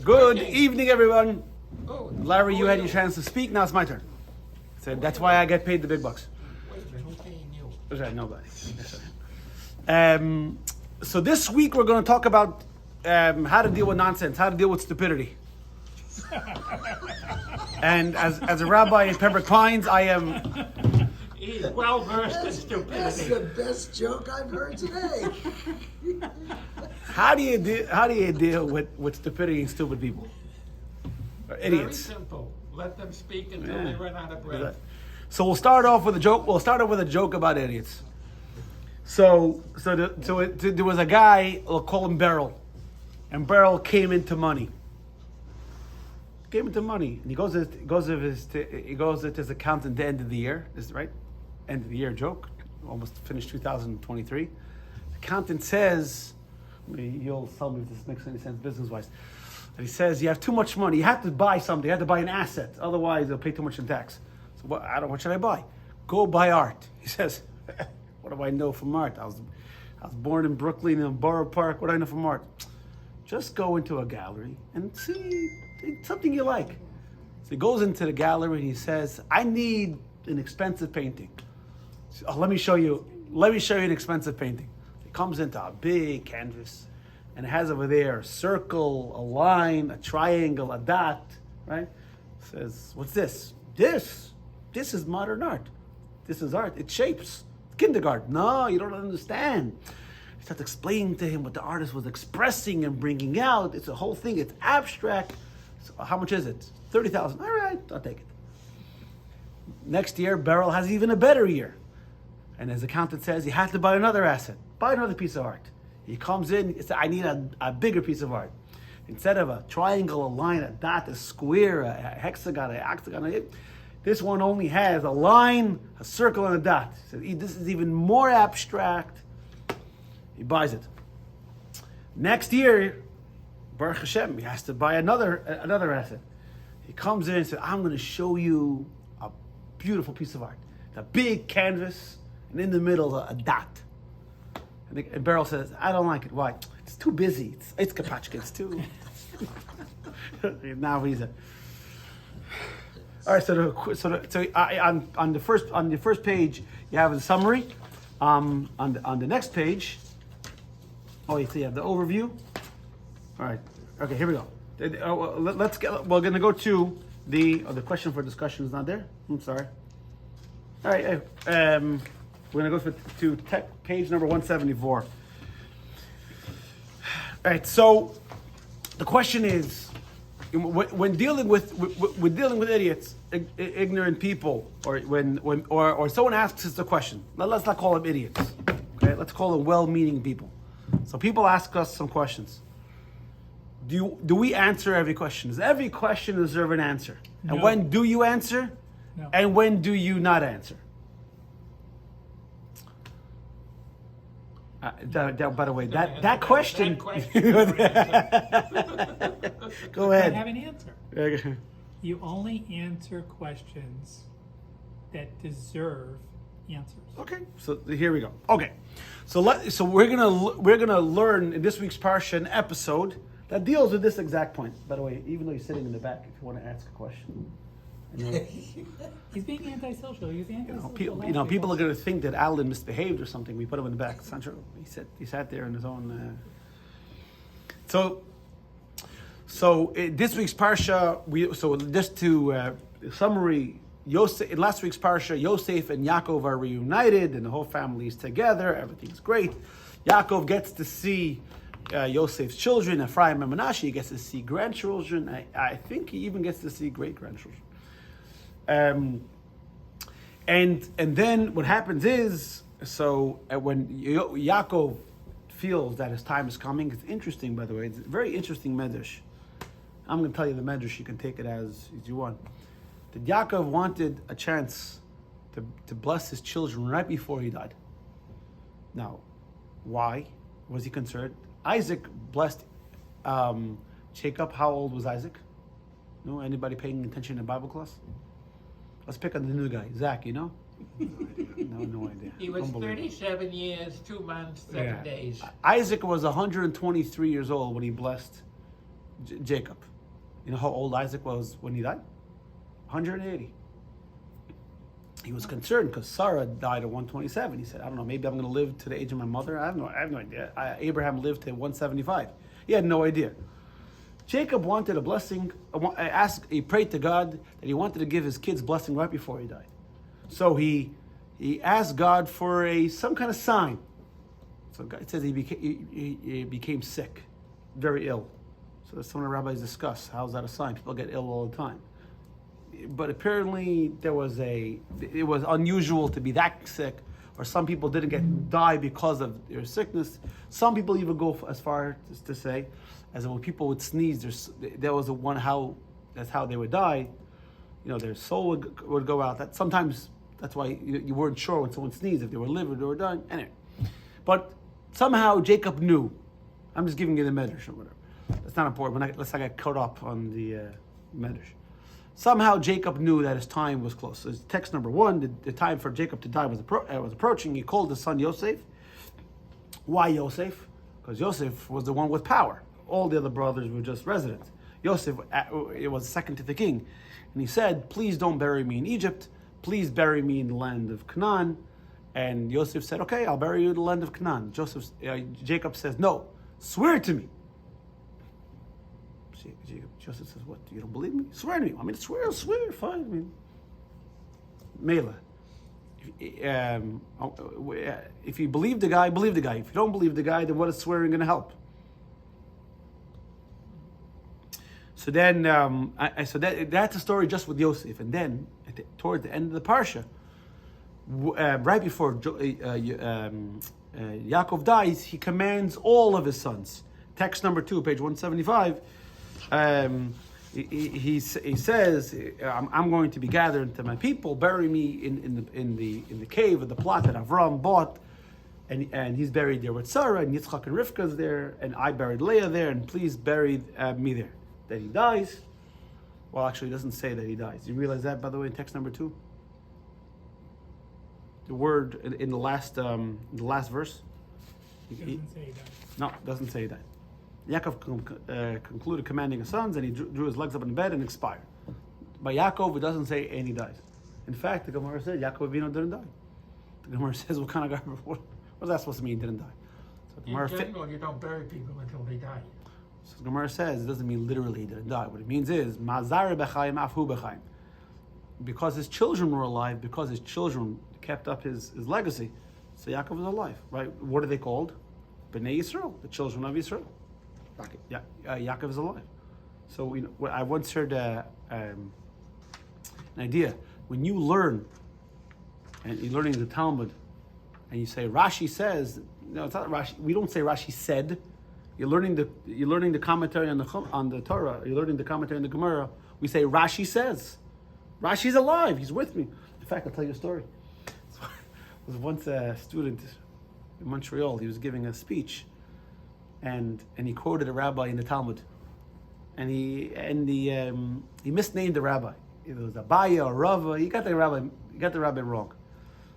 Good evening, everyone. Larry, you had your chance to speak. Now it's my turn. So that's why I get paid the big bucks. Wait a minute, who's paying you? Right, nobody. So this week we're going to talk about how to deal with nonsense, how to deal with stupidity. And as a rabbi in Pembroke Pines, I am. He's well versed in That's stupidity. the best joke I've heard today. How do you deal with stupidity and stupid people, or Very idiots? simple. Let them speak until they run out of breath. So we'll start off with a joke. We'll start off with a joke about idiots. There was a guy. We'll call him Beryl, and Beryl came into money. And he goes to his accountant at the end of the year. Is right, end of the year joke. Almost finished 2023. The accountant says, you'll tell me if this makes any sense business wise. And he says, you have too much money. You have to buy something. You have to buy an asset. Otherwise, they'll pay too much in tax. So what should I buy? Go buy art. He says, what do I know from art? I was born in Brooklyn in Borough Park. What do I know from art? Just go into a gallery and see something you like. So he goes into the gallery and he says, I need an expensive painting. So, let me show you an expensive painting. He comes into a big canvas and it has over there a circle, a line, a triangle, a dot, right? Says, what's this? This is modern art. This is art. It shapes. Kindergarten. No, you don't understand. He starts explaining to him what the artist was expressing and bringing out. It's a whole thing. It's abstract. So how much is it? 30,000. All right, I'll take it. Next year, Beryl has even a better year. And his accountant says, you have to buy another asset. Buy another piece of art. He comes in, he says, I need a bigger piece of art. Instead of a triangle, a line, a dot, a square, a hexagon, an octagon, this one only has a line, a circle, and a dot. So this is even more abstract. He buys it. Next year, Baruch Hashem, he has to buy another asset. He comes in and says, I'm going to show you a beautiful piece of art. It's a big canvas, and in the middle, a dot. And Beryl says, I don't like it. Why? It's too busy. It's Kapachka. It's too... Now he's a... All right, on the first page, you have the summary. On the next page, you have the overview. All right, okay, here we go. We're going to go to the question for discussion is not there. I'm sorry. All right, we're going to go to page number 174. All right, so the question is, when dealing with idiots, ignorant people, or someone asks us a question, let's not call them idiots. Okay, let's call them well-meaning people. So people ask us some questions. Do we answer every question? Does every question deserve an answer? No. And when do you answer? No. And when do you not answer? By the way, that question. Go ahead. I have an answer. You only answer questions that deserve answers. Okay, so here we go. Okay, so we're gonna learn in this week's Parshat an episode that deals with this exact point. By the way, even though you're sitting in the back, if you want to ask a question. He's being antisocial. He's antisocial. People are going to think that Alan misbehaved or something. We put him in the back. It's not true. He sat there in his own. This week's parsha, just to summary, in last week's parsha, Yosef and Yaakov are reunited, and the whole family is together. Everything's great. Yaakov gets to see Yosef's children, Ephraim and Menashe. He gets to see grandchildren. I think he even gets to see great grandchildren. And then what happens is, when Yaakov feels that his time is coming, it's interesting, by the way, it's a very interesting medrash. I'm going to tell you the medrash, you can take it as you want. That Yaakov wanted a chance to bless his children right before he died. Now, why was he concerned? Isaac blessed Jacob. How old was Isaac? No, anybody paying attention in Bible class? Let's pick on the new guy, Zach. You know? No idea. He was 37 years, 2 months, 7 days. Isaac was 123 years old when he blessed Jacob. You know how old Isaac was when he died? 180. He was concerned because Sarah died at 127. He said, I don't know, maybe I'm going to live to the age of my mother. I have no idea. Abraham lived to 175. He had no idea. Jacob wanted a blessing. He prayed to God that he wanted to give his kids blessing right before he died. So he asked God for some kind of sign. So God, it says he became sick, very ill. So that's some of the rabbis discuss. How's that a sign? People get ill all the time. But apparently it was unusual to be that sick, or some people didn't die because of their sickness. Some people even go as far as to say, as when people would sneeze, that's how they would die. You know, their soul would go out. That's why you weren't sure when someone sneezed if they were living or they were dying. Anyway, but somehow Jacob knew. I'm just giving you the medrash or whatever. That's not important. Let's not get caught up on the medrash. Somehow Jacob knew that his time was close. So text number 1, the time for Jacob to die was approaching. He called his son Yosef. Why Yosef? Because Yosef was the one with power. All the other brothers were just residents. Yosef was second to the king. And he said, please don't bury me in Egypt. Please bury me in the land of Canaan. And Yosef said, okay, I'll bury you in the land of Canaan. Jacob says, no, swear to me. Joseph says, what, you don't believe me? Swear to me. I mean, swear, fine. I mean, Mela. If you believe the guy, believe the guy. If you don't believe the guy, then what is swearing going to help? So then, that's a story just with Yosef. And then, toward the end of the Parsha, right before Yaakov dies, he commands all of his sons. Text number 2, page 175. He says, I'm going to be gathered to my people. Bury me in the cave of the plot that Avram bought, and he's buried there with Sarah, and Yitzchak and Rivka's there, and I buried Leah there, and please bury me there. That he dies. Well, actually, it doesn't say that he dies. You realize that, by the way, in text number 2. The word in the last verse. It doesn't say that. No, it doesn't say that. Yaakov concluded commanding his sons, and he drew his legs up in bed and expired. By Yaakov, it doesn't say, and he died. In fact, the Gemara said Yaakov Avinu didn't die. The Gemara says, what kind of guy? What's that supposed to mean? Didn't die. So the In general, you don't bury people until they die. So the Gemara says it doesn't mean literally he didn't die. What it means is Mazar b'chaim afhu b'chaim. Because his children were alive, because his children kept up his legacy, so Yaakov was alive, right? What are they called? Bnei Yisrael, the children of Yisrael. Yaakov is alive. So I once heard an idea. When you learn, and you're learning the Talmud, and you say Rashi says, no, it's not Rashi. We don't say Rashi said. You're learning the commentary on the Torah. You're learning the commentary on the Gemara. We say Rashi says. Rashi's alive. He's with me. In fact, I'll tell you a story. There was once a student in Montreal. He was giving a speech, and he quoted a rabbi in the Talmud, and he misnamed the rabbi. It was Abaya or Rava. He got the rabbi wrong.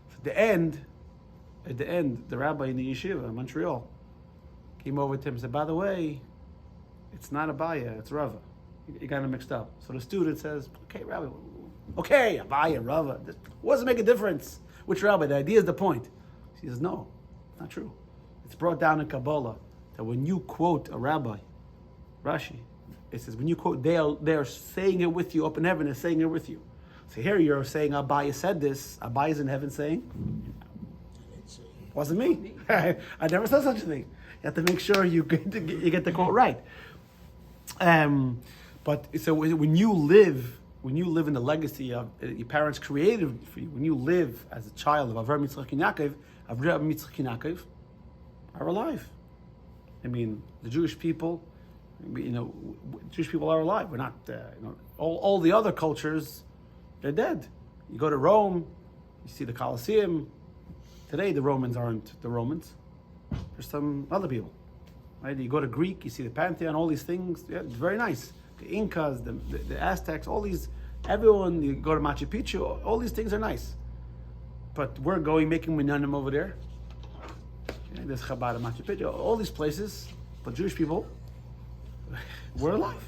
So at the end, the rabbi in the yeshiva in Montreal came over to him and said, by the way, it's not Abaya, it's Rava. You got it mixed up. So the student says, okay, Rabbi, okay, Abaya, Rava. What does it make a difference? Which rabbi? The idea is the point. He says, no, not true. It's brought down in Kabbalah that when you quote a rabbi, Rashi, it says when you quote, they are saying it with you, up in heaven is saying it with you. So here you're saying Abaya said this, Abaya's in heaven saying, wasn't me. I never said such a thing. You have to make sure you get the quote right. But so when you live in the legacy of your parents created for you, when you live as a child of Avraham, Yitzchak, and Yaakov, Avraham, Yitzchak, and Yaakov are alive. I mean, the Jewish people, Jewish people are alive. We're not, all the other cultures, they're dead. You go to Rome, you see the Colosseum. Today, the Romans aren't the Romans. There's some other people, right? You go to Greek, you see the Pantheon, all these things. Yeah, it's very nice. The Incas, the Aztecs, all these, everyone, you go to Machu Picchu, all these things are nice. But we're making minyanim over there. Yeah, there's Chabad, Machu Picchu, all these places. But Jewish people, we're alive.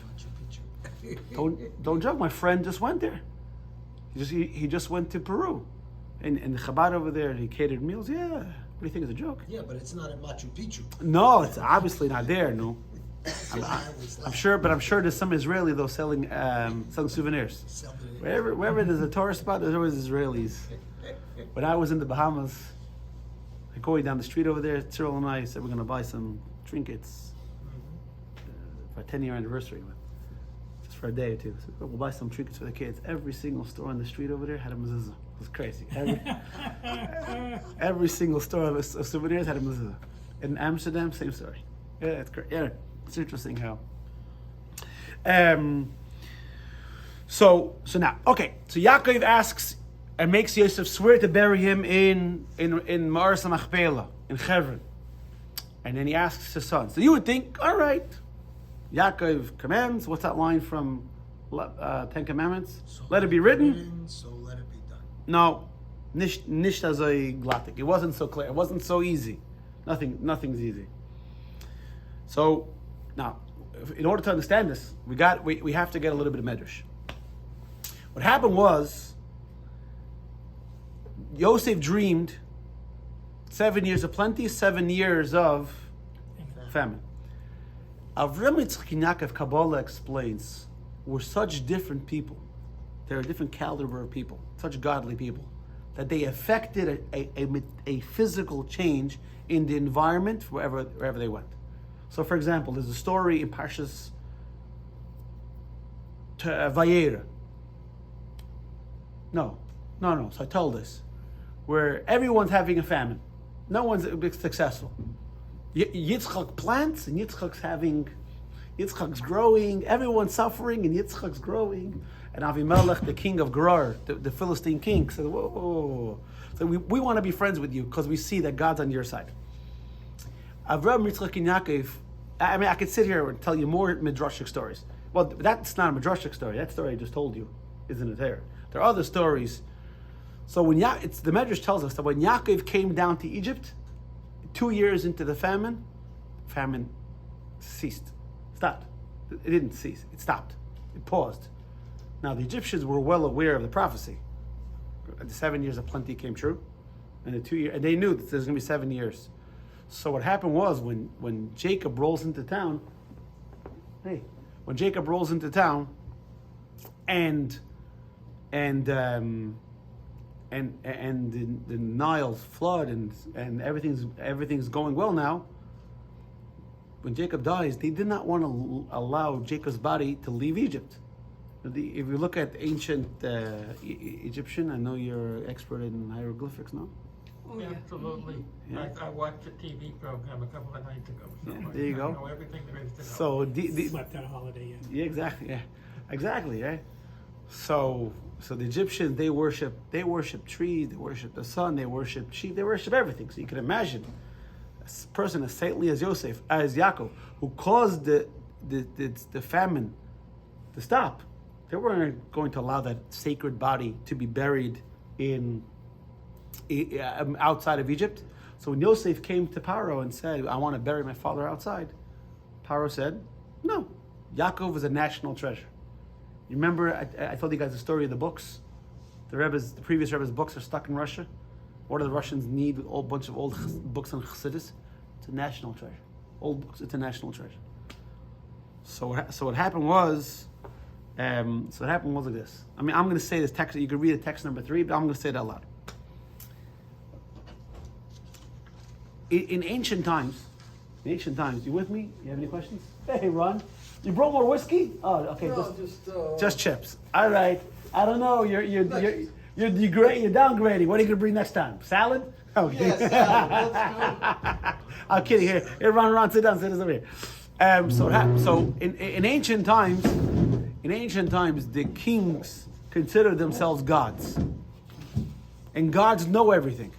Don't joke. My friend just went there. He just went to Peru, and the Chabad over there. He catered meals. Yeah. What do you think? It's a joke? Yeah, but it's not in Machu Picchu. No, it's obviously not there. No. I was I'm sure there's some Israeli though selling souvenirs. Wherever there's a tourist spot, there's always Israelis. When I was in the Bahamas, I go down the street over there. Cyril and I said we're going to buy some trinkets for a 10-year anniversary, just for a day or two. So we'll buy some trinkets for the kids. Every single store on the street over there had a mezuzah. It was crazy. Every single store of souvenirs had a mezuzah. In Amsterdam, same story. Yeah, it's great. Yeah, it's interesting how. So now, okay. So Yaakov asks and makes Yosef swear to bury him in Ma'aras HaMachpelah in Hebron, and then he asks his son. So you would think, all right, Yaakov commands. What's that line from Ten Commandments? So let it be written. So let it be done. No, nicht azoi glatik. It wasn't so clear. It wasn't so easy. Nothing's easy. So now, in order to understand this, we have to get a little bit of medrash. What happened was, Yosef dreamed 7 years of plenty, 7 years of famine. Avram Yitzchak and Yaakov, Kabbalah explains, were such different people. They're a different caliber of people, such godly people, that they affected a physical change in the environment wherever they went. So, for example, there's a story in Parshat Vayera. No. So I told this, where everyone's having a famine, no one's successful. Yitzchak plants, and Yitzchak's growing. Everyone's suffering, and Yitzchak's growing. And Avimelech, the king of Gerar, the Philistine king, said, "Whoa! So we want to be friends with you because we see that God's on your side." Avram, Yitzchak, and Yaakov. I mean, I could sit here and tell you more midrashic stories. Well, that's not a midrashic story. That story I just told you isn't it there. There are other stories. So when the Medrash tells us that when Yaakov came down to Egypt, 2 years into the famine ceased, stopped. It didn't cease. It stopped. It paused. Now the Egyptians were well aware of the prophecy. The 7 years of plenty came true, and the 2 years, and they knew that there's going to be 7 years. So what happened was when Jacob rolls into town, and the Nile's flood and everything's going well now. When Jacob dies, they did not want to allow Jacob's body to leave Egypt. If you look at ancient Egyptian, I know you're an expert in hieroglyphics, no? Oh, yeah. Absolutely. Yeah. I watched a TV program a couple of nights ago. So Yeah, there you go. I know everything there is to know. So Slept on a holiday. yeah, exactly, right? So the Egyptians, they worship trees, they worship the sun, they worship sheep, they worship everything. So you can imagine a person as saintly as Yaakov, who caused the famine to stop. They weren't going to allow that sacred body to be buried outside of Egypt. So when Yosef came to Paro and said, "I want to bury my father outside," Paro said, "No, Yaakov is a national treasure." You remember I told you guys the story of the books? The previous Rebbe's books are stuck in Russia. What do the Russians need with a bunch of old books on Chassidus? It's a national treasure. Old books, it's a national treasure. So what happened was, like this. I mean, I'm going to say this text. You can read the text number 3, but I'm going to say it out loud. In ancient times, you with me? You have any questions? Hey, Ron, you brought more whiskey? Oh, okay. No, just chips. All right. I don't know. You're downgrading. What are you gonna bring next time? Salad? Okay. Yeah, salad. Let's go. I'm kidding. Here, Ron, sit down. Sit over here. So in ancient times, the kings considered themselves gods, and gods know everything.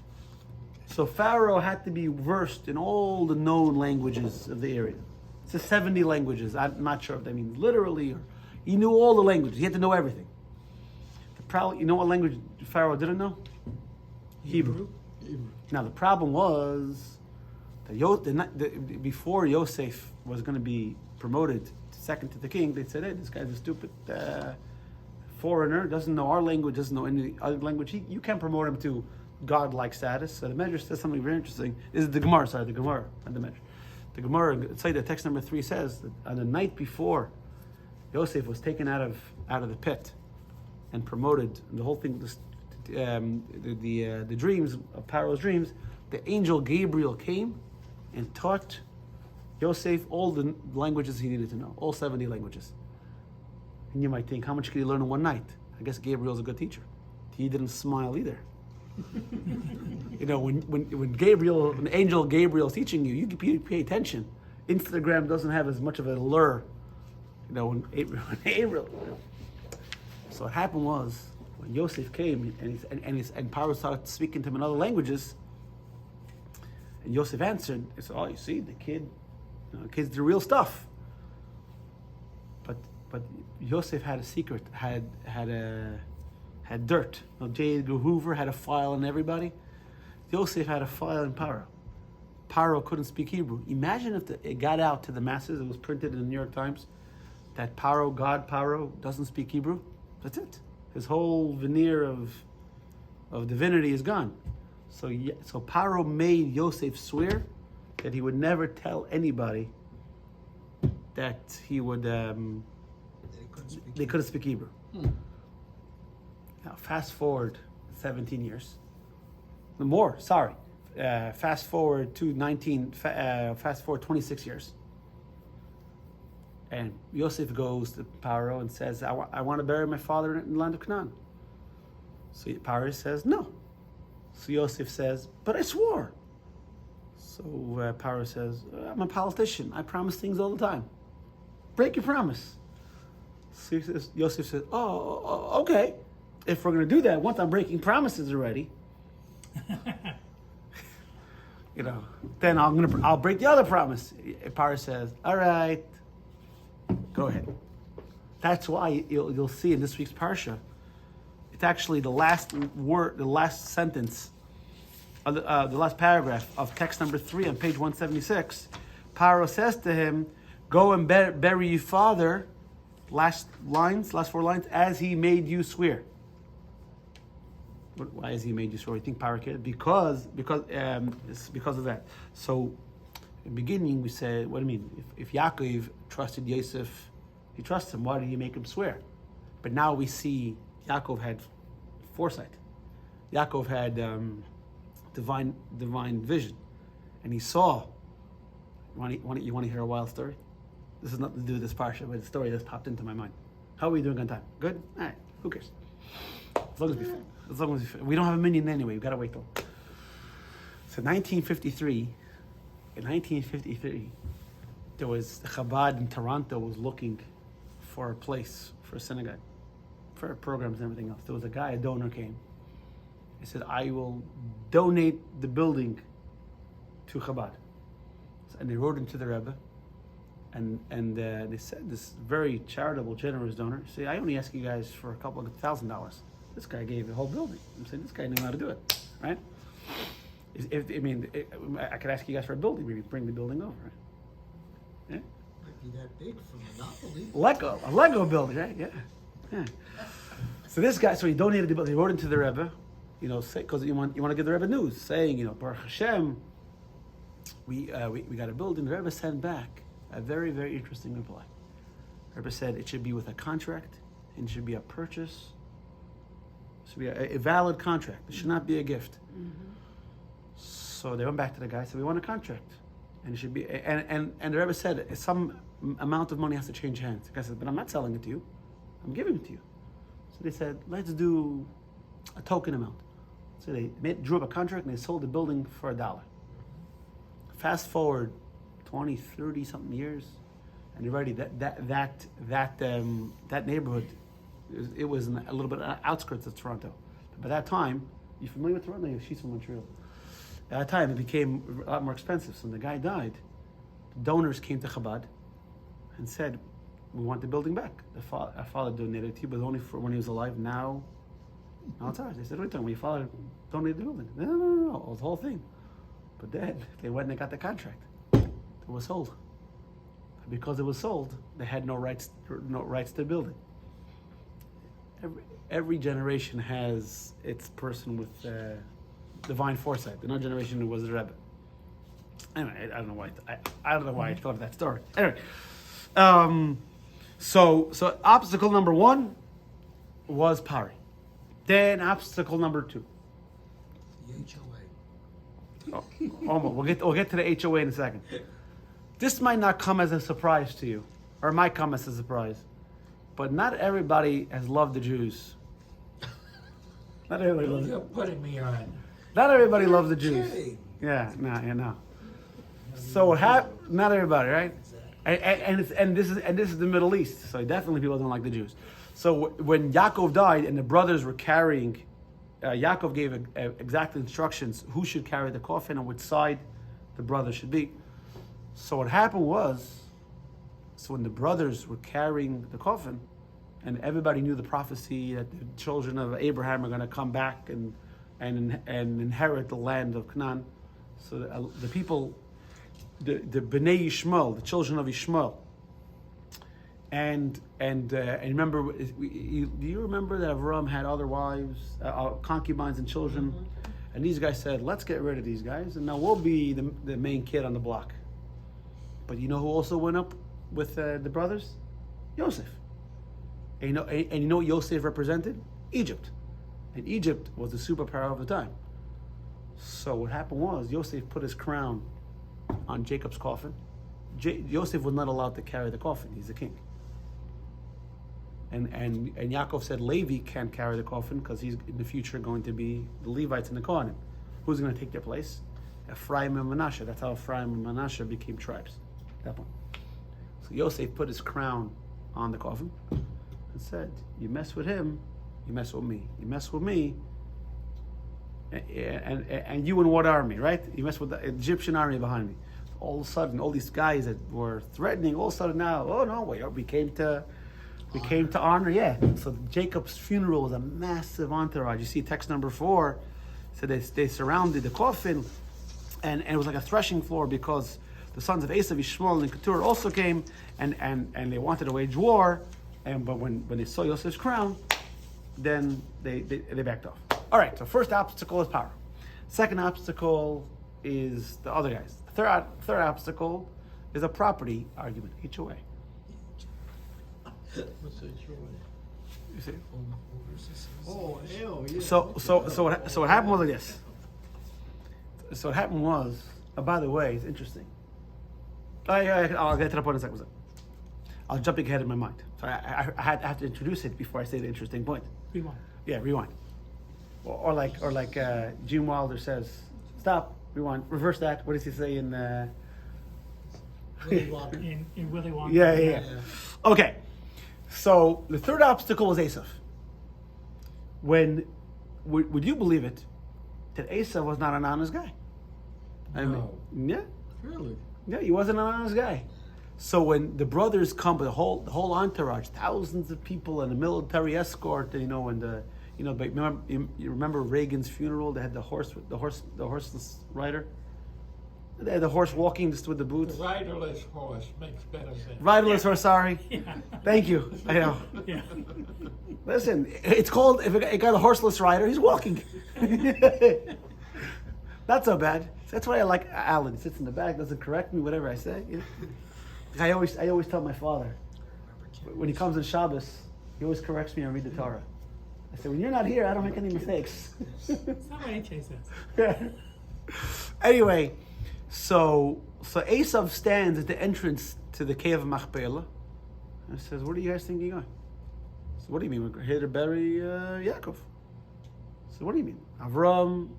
So Pharaoh had to be versed in all the known languages of the area. It's 70 languages. I'm not sure if that means literally, or he knew all the languages. He had to know everything. You know what language Pharaoh didn't know? Hebrew. Now the problem was Before Yosef was going to be promoted second to the king, they said, "Hey, this guy's a stupid foreigner, doesn't know our language, doesn't know any other language. You can't promote him to God-like status." So the Medrash says something very interesting. This is the Gemara, sorry, the Gemara, not the Medrash. The Gemara, say the text number 3 says that on the night before Yosef was taken out of the pit and promoted, and the whole thing, the dreams of Pharaoh's dreams, the angel Gabriel came and taught Yosef all the languages he needed to know, all 70 languages. And you might think, how much could he learn in one night? I guess Gabriel's a good teacher. He didn't smile either. When angel Gabriel's teaching you, you pay attention. Instagram doesn't have as much of a lure, when Gabriel. So what happened was, when Yosef came and Pharaoh started speaking to him in other languages, and Yosef answered, he said, "Oh, you see, the kid's the real stuff." But Yosef had a secret, had dirt. J. Edgar Hoover had a file on everybody. Yosef had a file in Paro. Paro couldn't speak Hebrew. Imagine if it got out to the masses, it was printed in the New York Times, that God Paro doesn't speak Hebrew. That's it. His whole veneer of divinity is gone. So Paro made Yosef swear that he would never tell anybody that he would they couldn't speak Hebrew. Now fast forward 17 years. More, sorry. Fast forward to 26 years. And Yosef goes to Paro and says, I want to bury my father in the land of Canaan. So Paro says, no. So Yosef says, but I swore. So Paro says, I'm a politician. I promise things all the time. Break your promise. So Yosef says, okay. If we're going to do that, once I'm breaking promises already, then I'll break the other promise. Paro says, all right, go ahead. That's why you'll see in this week's Parsha, it's actually the last word, the last sentence, the last paragraph of text number 3 on page 176. Paro says to him, go and bury your father, last 4 lines, as he made you swear. Why has he made you swear? You think Paro cared? Because of that. So, in the beginning we said, what do you mean? If Yaakov trusted Yosef, he trusts him. Why did he make him swear? But now we see Yaakov had foresight. Yaakov had divine vision, and he saw. You want to hear a wild story? This has nothing to do with this parsha, but the story just popped into my mind. How are we doing on time? Good. All right. Who cares? As long as we don't have a minion anyway. We gotta wait till. So 1953. In 1953, there was Chabad in Toronto was looking for a place for a synagogue, for programs and everything else. There was a donor came. He said, I will donate the building to Chabad. And they wrote into the Rebbe, and they said, this very charitable, generous donor, say, I only ask you guys for a couple of $1,000. This guy gave the whole building. I'm saying, this guy knew how to do it, right? I could ask you guys for a building, maybe bring the building over, right? Yeah? Might be that big for Monopoly. A Lego building, right? Yeah. So this guy, he donated the building. He wrote into the Rebbe, because you want to give the Rebbe news, saying, Baruch Hashem, we got a building. The Rebbe sent back a very, very interesting reply. The Rebbe said it should be with a contract, and it should be a purchase. It should be a valid contract. It should not be a gift. Mm-hmm. So they went back to the guy, said, we want a contract. And it should be, and the Rebbe said, some amount of money has to change hands. The guy said, but I'm not selling it to you. I'm giving it to you. So they said, let's do a token amount. So they drew up a contract and they sold the building for $1. Fast forward 20, 30 something years, and already that neighborhood, it was a little bit outskirts of Toronto. But by that time, you familiar with Toronto? She's from Montreal. At that time, it became a lot more expensive. So when the guy died, donors came to Chabad and said, we want the building back. Our father donated it to you, but only for when he was alive. Now it's ours. They said, what are you talking about? Your father donated the building. No, the whole thing. But then they went and they got the contract. It was sold. Because it was sold, they had no rights to the building. Every generation has its person with divine foresight. The next generation was the Rebbe. Anyway, I don't know why. I don't know why I thought of that story. Anyway, so obstacle number 1 was Pari. Then obstacle number 2. The HOA. We'll get to the HOA in a second. This might not come as a surprise to you, or it might come as a surprise, but not everybody has loved the Jews. Not everybody loves. You're putting me on. Not everybody loves the Jews. Kidding. Yeah, no. So what happened? Not everybody, right? And this is the Middle East, so definitely people don't like the Jews. So when Yaakov died and the brothers were carrying, Yaakov gave exact instructions who should carry the coffin and which side the brothers should be. So what happened was, when the brothers were carrying the coffin, and everybody knew the prophecy that the children of Abraham are going to come back and inherit the land of Canaan. So the people, the Bnei Yishmael, the children of Yishmael, and remember, do you remember that Avram had other wives, concubines, and children? Mm-hmm. And these guys said, "Let's get rid of these guys, and now we'll be the main kid on the block." But you know who also went up with the brothers? Yosef. And you know what Yosef represented? Egypt. And Egypt was the superpower of the time. So what happened was, Yosef put his crown on Jacob's coffin. Yosef was not allowed to carry the coffin. He's the king. And Yaakov said Levi can't carry the coffin because he's in the future going to be the Levites and the Kohanim. Who's going to take their place? Ephraim and Manasseh. That's how Ephraim and Manasseh became tribes at that point. So Yosef put his crown on the coffin and said, "You mess with him, you mess with me. You mess with me, and you in what army, right? You mess with the Egyptian army behind me." All of a sudden, all these guys that were threatening, all of a sudden now, oh no, we came to honor. Yeah. So Jacob's funeral was a massive entourage. You see text number 4. So they surrounded the coffin, and it was like a threshing floor because the sons of Esav, Yishmael, and Keturah also came, and they wanted to wage war. But when they saw Yosef's crown, then they backed off. All right. So first obstacle is power. Second obstacle is the other guys. Third obstacle is a property argument, HOA. What's the HOA? You see? Oh, hell yeah. So what happened was like this. So what happened was, by the way, it's interesting. I'll get to the point in a second. I'll jump ahead in my mind. So I have to introduce it before I say the interesting point. Rewind. Yeah, rewind. Or like Gene Wilder says, stop, rewind, reverse that. What does he say in? Willy Wonka. In Willy Wonka. Yeah. Okay. So the third obstacle was Esav. Would you believe it, that Esav was not an honest guy? No. Yeah. Really? Yeah, he wasn't an honest guy. So when the brothers come with the whole entourage, thousands of people and a military escort, you remember Reagan's funeral? They had the horseless rider. They had the horse walking just with the The boots. riderless horse makes better sense. Riderless horse, sorry. Yeah. Thank you. I know. Yeah. Listen, it's called, if it got a horseless rider, he's walking. Not so bad. That's why I like Alan. He sits in the back, doesn't correct me, whatever I say. You know? I always tell my father, when he comes on Shabbos, he always corrects me and read the Torah. I say, when you're not here, I don't make any mistakes. That's not what HA says. Yeah. Anyway, so Esav stands at the entrance to the cave of Machpelah and says, "What do you guys think you're going?" So what do you mean? We're here to bury Yaakov. So what do you mean? Avram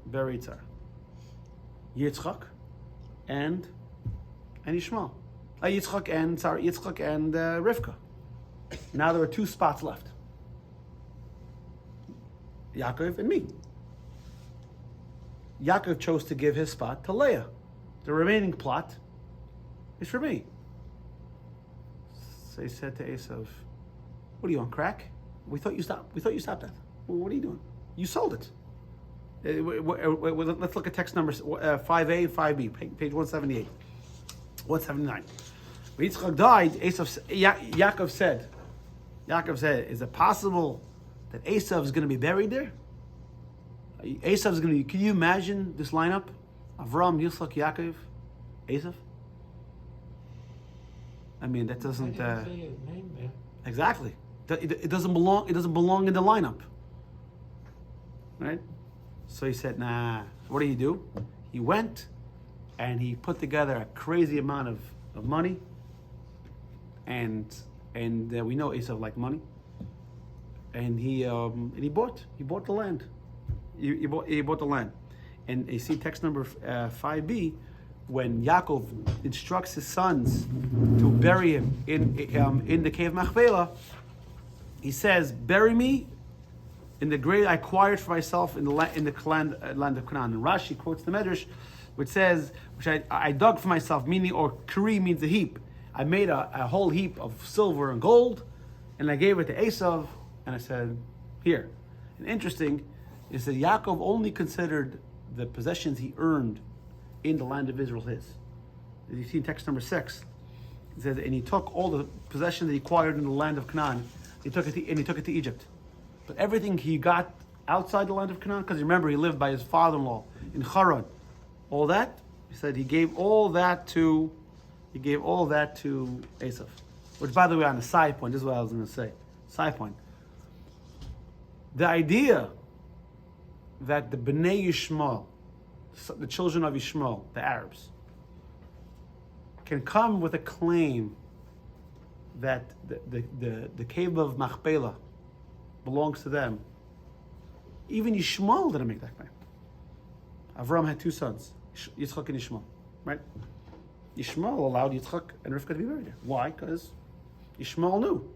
buried Sarah, Yitzchak, and Ishmael. Yitzchak and Rivka. Now there were 2 spots left. Yaakov and me. Yaakov chose to give his spot to Leah. The remaining plot is for me. So he said to Esav, "What are you on crack? We thought you stopped that. Well, what are you doing? You sold it. Let's look at text numbers 5a and 5b, page 178, 179. When Yitzchak died, Yaakov said, is it possible that Esav is going to be buried there? Esav is going to be, can you imagine this lineup? Avram, Yitzchak, Yaakov, Esav? I mean, that doesn't... I didn't say his name there. Exactly. It doesn't belong in the lineup. Right? So he said, nah. What do? He went and he put together a crazy amount of money. And we know Esau liked money. And he bought the land. He bought the land. And you see text number 5b, when Yaakov instructs his sons to bury him in the cave Machpelah, he says, "Bury me in the grave I acquired for myself in the land of Canaan." And Rashi quotes the Medrash, which says, "Which I dug for myself," meaning, or kari means a heap. I made a whole heap of silver and gold, and I gave it to Esav, and I said, "Here." And interesting is that Yaakov only considered the possessions he earned in the land of Israel his. As you see in text number 6, it says, and he took all the possessions that he acquired in the land of Canaan, he took it to Egypt. But everything he got outside the land of Canaan, because remember he lived by his father-in-law in Haran, all that, he said he gave all that to Esav. Which, by the way, on a side point, this is what I was going to say. Side point. The idea that the Bnei Yishmael, the children of Yishmael, the Arabs, can come with a claim that the cave of Machpelah belongs to them. Even Yishmael didn't make that claim. Avram had 2 sons, Yitzchak and Yishmael, right? Yishmael allowed Yitzchak and Rivka to be buried there. Why? Because Yishmael knew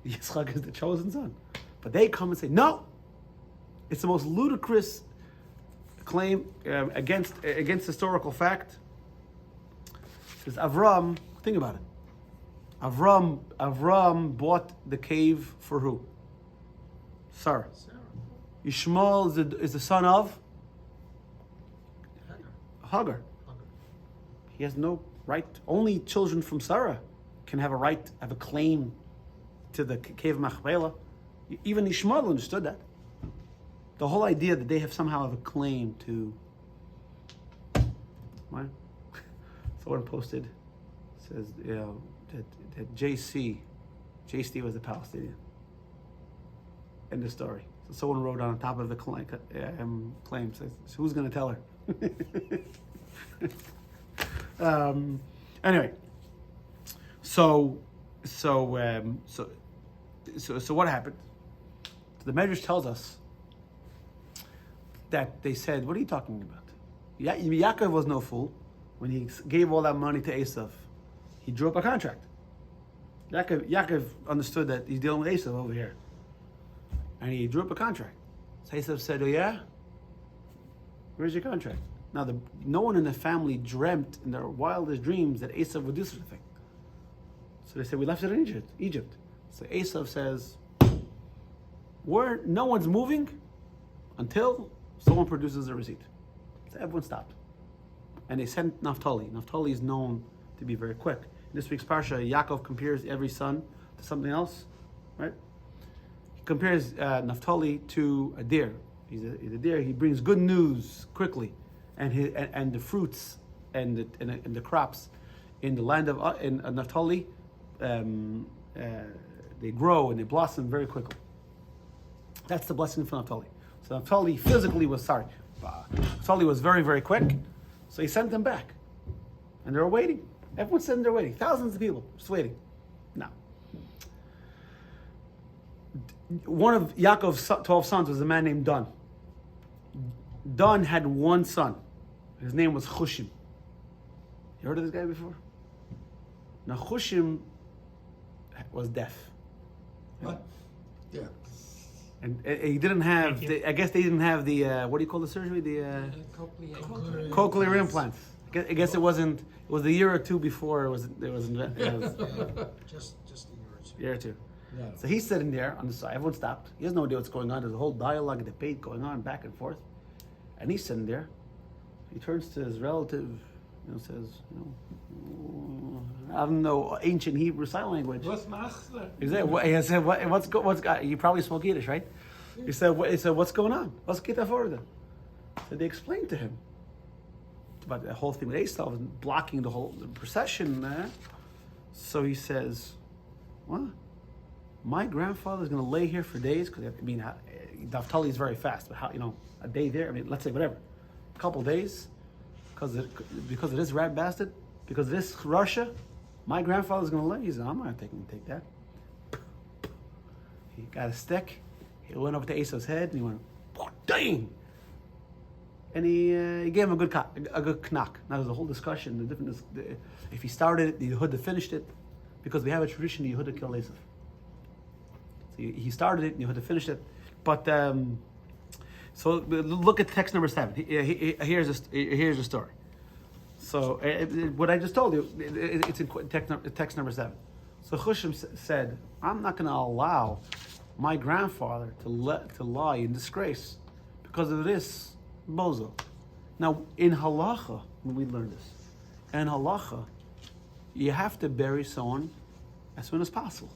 Yitzchak is the chosen son. But they come and say, no, it's the most ludicrous claim against historical fact. Because Avram, think about it. Avram bought the cave for who? Sarah. Yishmael is the son of Hagar. He has no right. Only children from Sarah can have a claim to the cave of Machpelah. Even Ishmael understood that. The whole idea that they somehow have a claim to. What? Someone posted, says, that JC was the Palestinian. End of story. So someone wrote on top of the claim says, so who's going to tell her? Anyway, so what happened? The Medrash tells us that they said, "What are you talking about?" Yaakov was no fool. When he gave all that money to Esav, he drew up a contract. Yaakov understood that he's dealing with Esav over here, and he drew up a contract. So Esav said, "Oh yeah, where's your contract?" Now, no one in the family dreamt in their wildest dreams that Esav would do such a thing. So they said, "We left it in Egypt." So Esav says, no one's moving until someone produces a receipt. So everyone stopped. And they sent Naphtali. Naphtali is known to be very quick. In this week's Parsha, Yaakov compares every son to something else, right? He compares Naphtali to a deer. He's a deer. He brings good news quickly, and the fruits and the crops in the land of Naphtali, they grow and they blossom very quickly. That's the blessing for Naphtali. So Naphtali physically was Naphtali was very, very quick. So he sent them back. And they were waiting. Everyone's sitting there waiting. Thousands of people just waiting. Now, one of Yaakov's 12 sons was a man named Dan. Dan had one son. His name was Chushim. You heard of this guy before? Now Chushim was deaf. What? Yeah. And he didn't have, I guess they didn't have the, what do you call the surgery? The cochlear implants. I guess it was a year or two before it was Just a year or two. Yeah. So he's sitting there on the side. Everyone stopped. He has no idea what's going on. There's a whole dialogue, a debate going on back and forth. And he's sitting there. He turns to his relative, says, I don't know ancient Hebrew sign language. What's master? Exactly. He said, what's you probably spoke Yiddish, right? He said, what's going on? What's geht da vor? So they explained to him about the whole thing with Esav and blocking the whole procession. So he says, what? My grandfather's going to lay here for days, because Naftali is very fast, but how, a day there, let's say whatever, a couple days, because of this rat bastard, because of this Russia, my grandfather's going to lay. He said, I'm not take that. He got a stick, he went over to Esau's head, and he went, dang! And he gave him a good knock. Now there's a whole discussion, if he started it, the Yehuda finished it, because we have a tradition, the Yehuda killed Esau. So he started it, and Yehuda finished it. But so look at text number 7. Here's the story. So what I just told you, it's in text number 7. So Chushim said, I'm not going to allow my grandfather to lie in disgrace because of this bozo. Now in halacha, when we learn this, in halacha, you have to bury someone as soon as possible,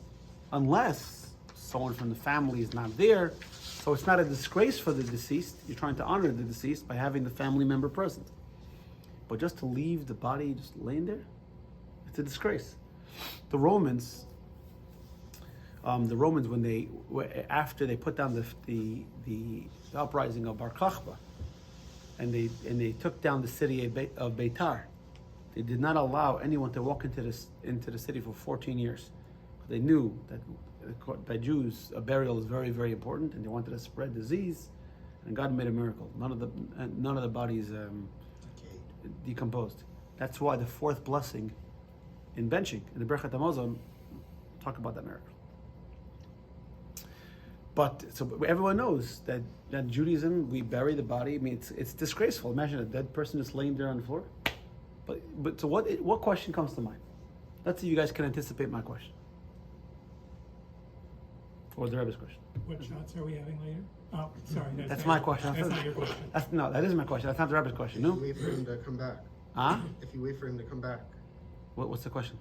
unless someone from the family is not there. So it's not a disgrace for the deceased. You're trying to honor the deceased by having the family member present. But just to leave the body just laying there, it's a disgrace. The Romans, when after they put down the uprising of Bar Kokhba, and they took down the city of Beitar, they did not allow anyone to walk into the city for 14 years. They knew that by Jews, a burial is very, very important, and they wanted to spread disease, and God made a miracle. None of the bodies decomposed. That's why the 4th blessing in benching, in the Berchat Hamazon, talk about that miracle. But so everyone knows that Judaism, we bury the body. It's disgraceful. Imagine a dead person just laying there on the floor. But so what question comes to mind? Let's see if you guys can anticipate my question. Or the Rebbe's question. What shots are we having later? Oh, sorry. That's my question. That's not your question. That is my question. That's not the Rebbe's question. No? If you wait for him to come back. Huh? If you wait for him to come back. What's the question?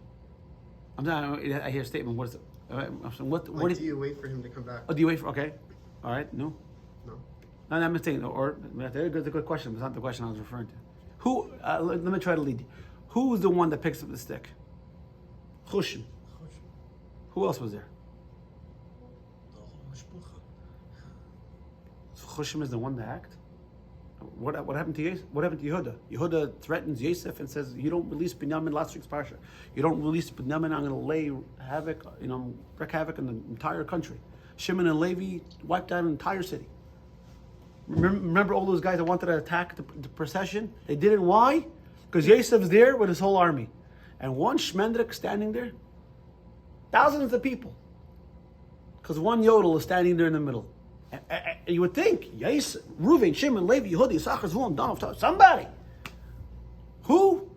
I hear a statement. What is it? Do you wait for him to come back? Oh, do you wait for? Okay. All right. No. No. No, I'm mistaken. That's a good question, but it's not the question I was referring to. Who? Let me try to lead you. Who's the one that picks up the stick? Chushim. Who else was there? So Chushim is the one that acted. What happened to Yosef? What happened to Yehuda? Yehuda threatens Yosef and says, "You don't release Binyamin." Last week's parsha. You don't release Binyamin, I'm going to lay havoc. Wreak havoc in the entire country. Shimon and Levi wiped out an entire city. Remember all those guys that wanted to attack the procession? They didn't. Why? Because Yosef's there with his whole army, and one Shmendrik standing there. Thousands of people. Because one Yodel is standing there in the middle. You would think, Yosef, Reuven, Shimon, Levi, Yehuda, Yisachar, Zvulun, Dan, somebody. Who?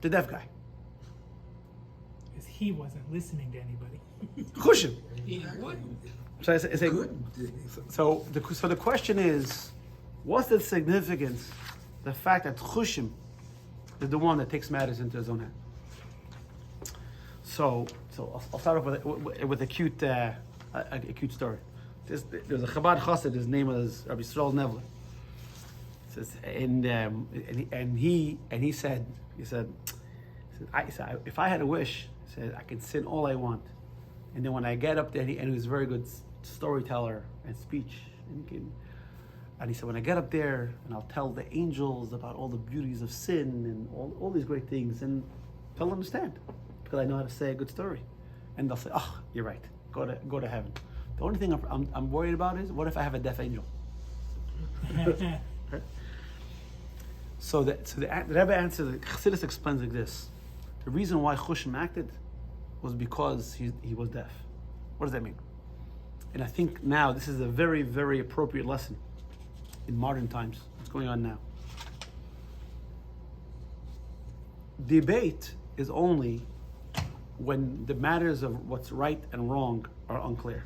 The deaf guy. Because he wasn't listening to anybody. Chushim. What? So I say, so the question is, what's the significance? The fact that Chushim is the one that takes matters into his own hand. So I'll start off with a cute story. There's a Chabad Chassid. His name was Rabbi Yisrael Nevler. Says, and he said, if I had a wish, he said, I could sin all I want, and then when I get up there, and he was a very good storyteller and speech, and he said, when I get up there, and I'll tell the angels about all the beauties of sin and all these great things, and they'll understand because I know how to say a good story, and they'll say, oh, you're right, go to heaven. The only thing I'm worried about is, what if I have a deaf angel? So the Rebbe answers, the Chassidus explains like this. The reason why Chushim acted was because he was deaf. What does that mean? And I think now this is a very, very appropriate lesson in modern times. What's going on now? Debate is only when the matters of what's right and wrong are unclear.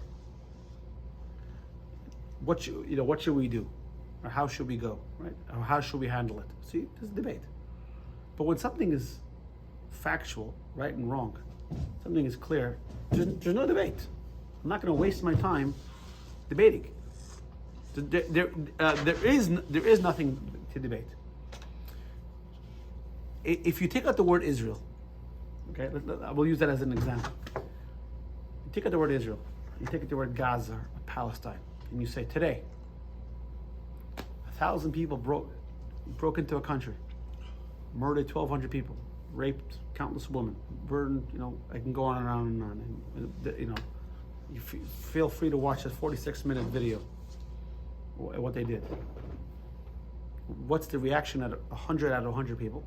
What should we do? or how should we go, right? Or how should we handle it? See, there's a debate. But when something is factual, right and wrong, something is clear, there's no debate. I'm not going to waste my time debating. There is nothing to debate. If you take out the word Israel, okay, we'll use that as an example. You take out the word Israel, you take out the word Gaza or Palestine, and you say today, 1,000 people broke into a country, murdered 1,200 people, raped countless women, burned. I can go on and on and on. And, you feel free to watch a 46-minute video. What they did. What's the reaction at 100 out of 100 people?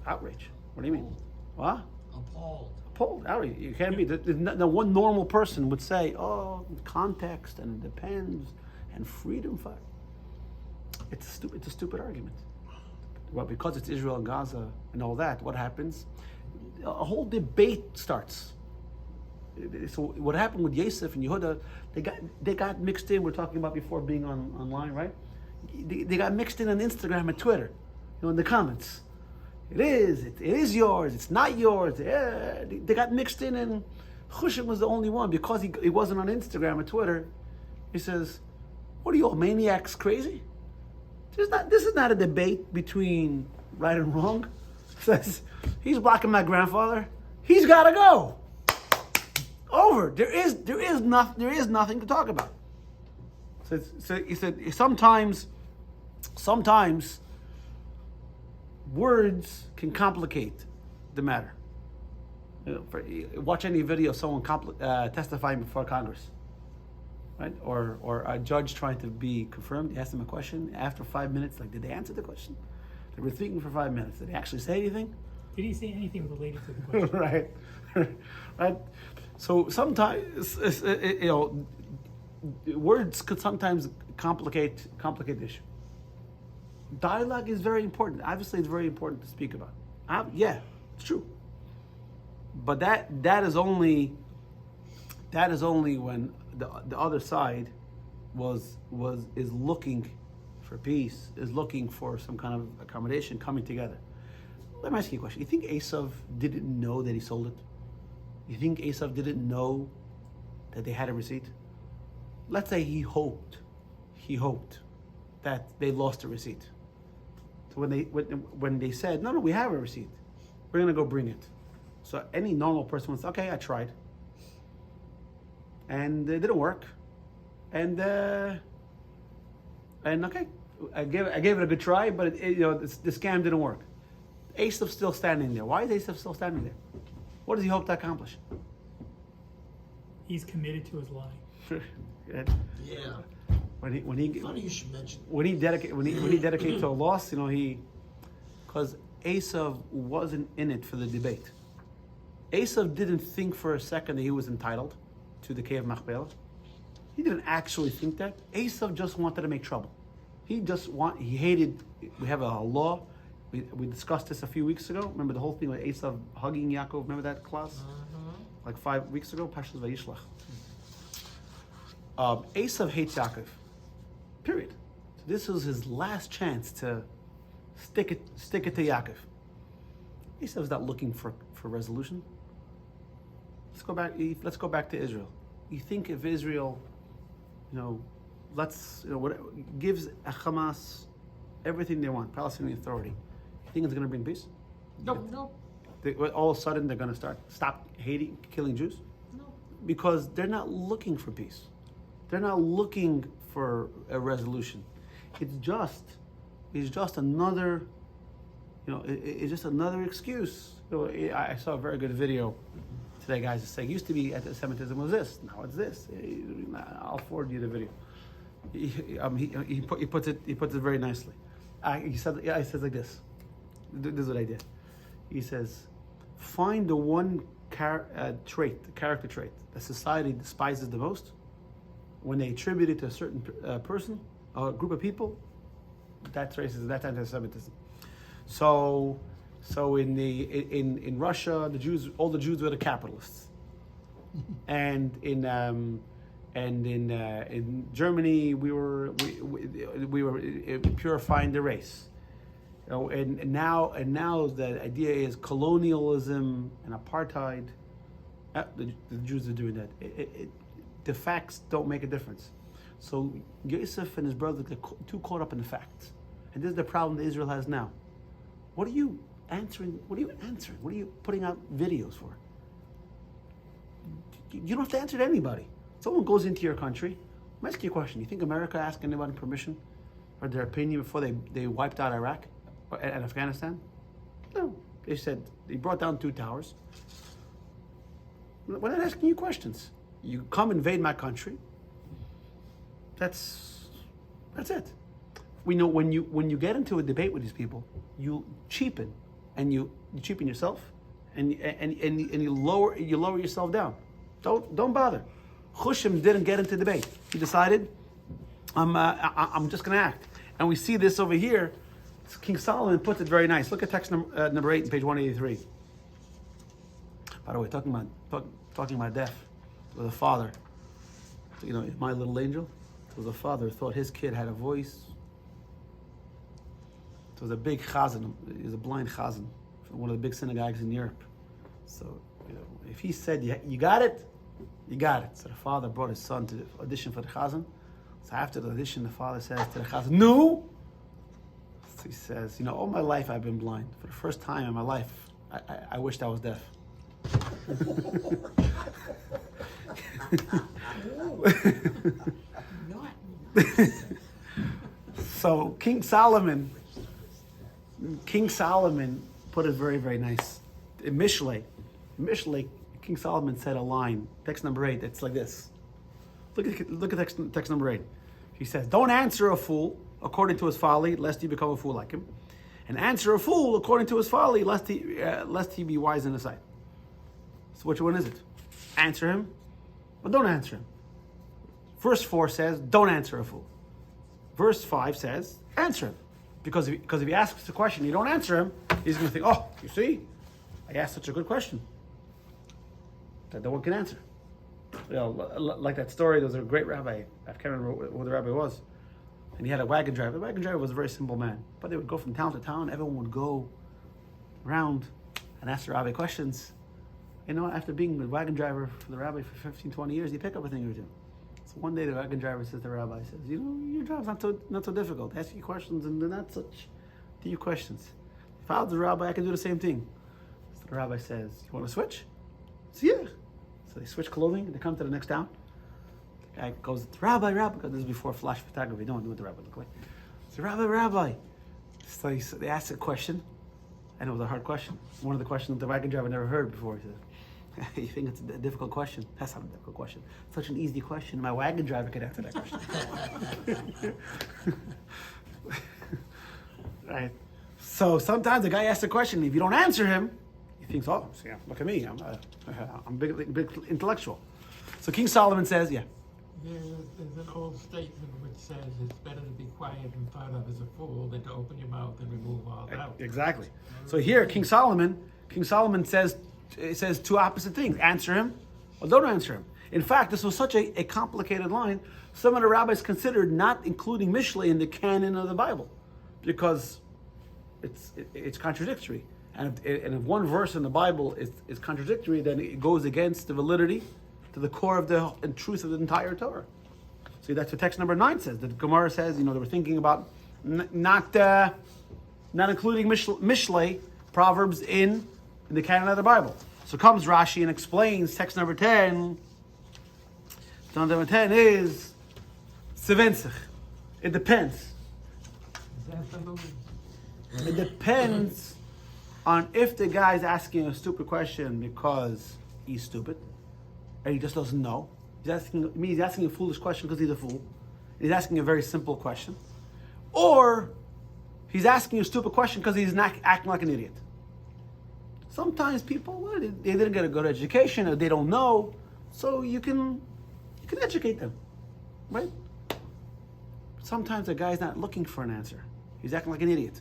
Outrage. What do you mean? What? Appalled. Outrage. You can't be. The one normal person would say, "Oh, context and it depends and freedom fight." It's a stupid argument. Well, because it's Israel and Gaza and all that, what happens? A whole debate starts. So what happened with Yosef and Yehuda, they got mixed in. We're talking about before being online, right? They got mixed in on Instagram and Twitter, in the comments. It is yours. It's not yours. They got mixed in, and Hushim was the only one because he wasn't on Instagram or Twitter. He says, "What are you all maniacs, crazy? This is not a debate between right and wrong." Says he's blocking my grandfather. He's got to go. Over. There is nothing to talk about. So he said sometimes words can complicate the matter. Watch any video of someone testifying before Congress, right? Or a judge trying to be confirmed. You ask them a question. After 5 minutes, did they answer the question? They were thinking for 5 minutes. Did they actually say anything? Did he say anything related to the question? Right. Right. So sometimes, words could sometimes complicate the issue. Dialogue is very important. Obviously, it's very important to speak about. Yeah, it's true. But that is only when the other side is looking for peace, is looking for some kind of accommodation, coming together. Let me ask you a question. You think Esav didn't know that he sold it? You think Esav didn't know that they had a receipt? Let's say he hoped that they lost the receipt. So when they said, no, we have a receipt, we're gonna go bring it. So any normal person would say, okay, I tried, and it didn't work, and okay, I gave it a good try, but the scam didn't work. Esav's still standing there. Why is Esav still standing there? What does he hope to accomplish? He's committed to his lie. Yeah. When he Funny you should mention. when he dedicated to a loss, because Esav wasn't in it for the debate. Esav didn't think for a second that he was entitled to the cave of Machpelah. He didn't actually think that. Esav just wanted to make trouble. He hated. We have a law. We discussed this a few weeks ago. Remember the whole thing with Esav hugging Yaakov? Remember that class? Like 5 weeks ago? Parshat Vayishlach. Esav hates Yaakov. Period. So this was his last chance to stick it to Yaakov. Esav's not looking for resolution. Let's go back to Israel. You think if Israel, gives Hamas everything they want, Palestinian Authority, you think it's going to bring peace? No. All of a sudden they're going to stop hating, killing Jews? No. Because they're not looking for peace. They're not looking for a resolution. It's just another, it's just another excuse. I saw a very good video today, guys. It's saying, used to be anti-Semitism was this, now it's this. I'll forward you the video. He puts it very nicely. He says like this. This is what I did. He says, find the one character trait that society despises the most. When they attribute it to a certain person or a group of people, that's racism. That's anti-Semitism. So in Russia, all the Jews were the capitalists, and in And in Germany, we were purifying the race. And now the idea is colonialism and apartheid. The Jews are doing that. The facts don't make a difference. So Yosef and his brother get too caught up in the facts. And this is the problem that Israel has now. What are you answering? What are you answering? What are you putting out videos for? You don't have to answer to anybody. Someone goes into your country. I'm asking you a question. You think America asked anybody permission or their opinion before they wiped out Iraq and Afghanistan? No. They said they brought down 2 towers. We're not asking you questions. You come invade my country. That's it. We know when you get into a debate with these people, you cheapen, and you cheapen yourself, and you lower yourself down. Don't bother. Hushim didn't get into debate. He decided, I'm just going to act. And we see this over here. King Solomon puts it very nice. Look at text number 8, page 183. By the way, talking about death. There was a father, my little angel. There was a father who thought his kid had a voice. There was a big chazan. He was a blind chazan from one of the big synagogues in Europe. So, if he said, you got it, you got it. So the father brought his son to audition for the chazan. So after the audition, the father says to the chazan, no! So he says, all my life I've been blind. For the first time in my life, I wished I was deaf. So King Solomon put it very, very nice. In Mishlei, King Solomon said a line, text number 8, it's like this. Look at text number 8. He says, don't answer a fool according to his folly, lest he become a fool like him. And answer a fool according to his folly, lest he be wise in his sight. So which one is it? Answer him or don't answer him? Verse 4 says, don't answer a fool. Verse 5 says, answer him. Because if he asks a question, you don't answer him, he's going to think, oh, you see, I asked such a good question that no one can answer. Like that story, there was a great rabbi, I can't remember who the rabbi was, and he had a wagon driver. The wagon driver was a very simple man, but they would go from town to town. Everyone would go around and ask the rabbi questions. After being the wagon driver for the rabbi for 15, 20 years, you pick up a thing or two. So one day the wagon driver says to the rabbi, your job's not so difficult. Ask you questions and they're not such deep questions. If I was the rabbi, I could do the same thing. So the rabbi says, you want to switch? So yeah. So they switch clothing and they come to the next town. The guy goes, Rabbi, because this is before flash photography. Don't know what the rabbi looked like. So Rabbi. So they asked a question, and it was a hard question. One of the questions the wagon driver never heard before. He said, you think it's a difficult question? That's not a difficult question. Such an easy question. My wagon driver could answer that question. Right. So sometimes the guy asks a question. If you don't answer him, he thinks, oh, see, look at me. I'm a big intellectual. So King Solomon says, yeah. There's an old statement which says it's better to be quiet and thought of as a fool than to open your mouth and remove all doubt. Exactly. So here, King Solomon says two opposite things. Answer him or don't answer him. In fact, this was such a complicated line, some of the rabbis considered not including Mishlei in the canon of the Bible because it's contradictory. And if one verse in the Bible is contradictory, then it goes against the validity to the core of the truth of the entire Torah. See, that's what text number 9 says. The Gemara says, they were thinking about not including Mishlei, Proverbs in the canon of the Bible. So comes Rashi and explains text number 10. Text number 10 is Sevensich. It depends. Is that the movie? It depends on if the guy's asking a stupid question because he's stupid and he just doesn't know. He's asking a foolish question because he's a fool. He's asking a very simple question. Or he's asking a stupid question because he's not acting like an idiot. Sometimes people, they didn't get a good education or they don't know, so you can educate them, right? But sometimes the guy's not looking for an answer. He's acting like an idiot.